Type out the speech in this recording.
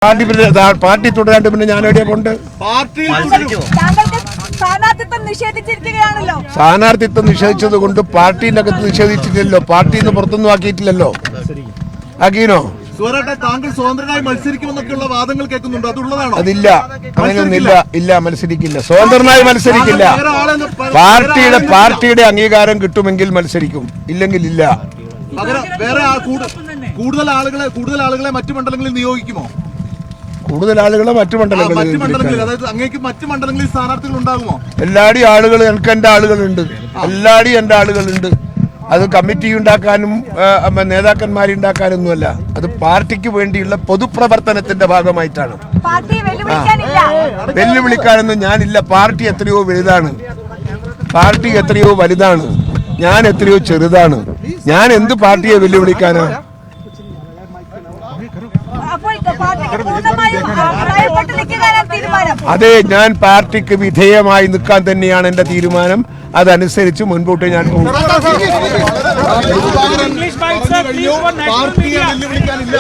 Party തുടരാണ്ട് പിന്നെ ഞാൻ എവിടെയാ കൊണ്ട് സ്ഥാനാർത്ഥിത്വം നിഷേധിച്ചത് കൊണ്ട് പാർട്ടിന്റെ അകത്ത് നിഷേധിച്ചിട്ടില്ലല്ലോ, പാർട്ടിന്ന് പുറത്തൊന്നും ആക്കിയിട്ടില്ലല്ലോ. ആക്കീനോ? താങ്കൾ സ്വതന്ത്രനായി മത്സരിക്കുമെന്നൊക്കെയുള്ള വാദങ്ങൾ കേൾക്കുന്നുണ്ട്, അതുള്ളതാണോ? അതില്ല, അങ്ങനെയൊന്നുമില്ല. ഇല്ല, മത്സരിക്കില്ല, സ്വതന്ത്രനായി മത്സരിക്കില്ല. പാർട്ടിയുടെ അംഗീകാരം കിട്ടുമെങ്കിൽ മത്സരിക്കും, ഇല്ലെങ്കിൽ ഇല്ല. വേറെ കൂടുതൽ ആളുകളെ മറ്റു മണ്ഡലങ്ങളിൽ നിയോഗിക്കുമോ? കൂടുതൽ ആളുകളെ മറ്റു മണ്ഡലങ്ങളിൽ, അതായത് അങ്ങേക്ക് മറ്റു മണ്ഡലങ്ങളിൽ സ്ഥാനാർത്ഥികൾ ഉണ്ടാകുമോ? എല്ലാവരും ആളുകൾ, എനിക്ക് എന്റെ ആളുകളുണ്ട്, എല്ലാവരും എന്റെ ആളുകളുണ്ട്. അത് കമ്മിറ്റി ഉണ്ടാക്കാനും നേതാക്കന്മാരുണ്ടാക്കാനൊന്നുമല്ല, അത് പാർട്ടിക്ക് വേണ്ടിയുള്ള പൊതുപ്രവർത്തനത്തിന്റെ ഭാഗമായിട്ടാണ്. വെല്ലുവിളിക്കാനൊന്നും ഞാനില്ല. പാർട്ടി എത്രയോ വലുതാണ്, പാർട്ടി എത്രയോ വലുതാണ്, ഞാൻ എത്രയോ ചെറുതാണ്. ഞാൻ എന്ത് പാർട്ടിയെ വെല്ലുവിളിക്കാനാ? അതെ, ഞാൻ പാർട്ടിക്ക് വിധേയമായി നിൽക്കാൻ തന്നെയാണ് എന്റെ തീരുമാനം. അതനുസരിച്ച് മുൻപോട്ട് ഞാൻ പോകും. പാർട്ടിയെ വെല്ലുവിളിക്കാനില്ല.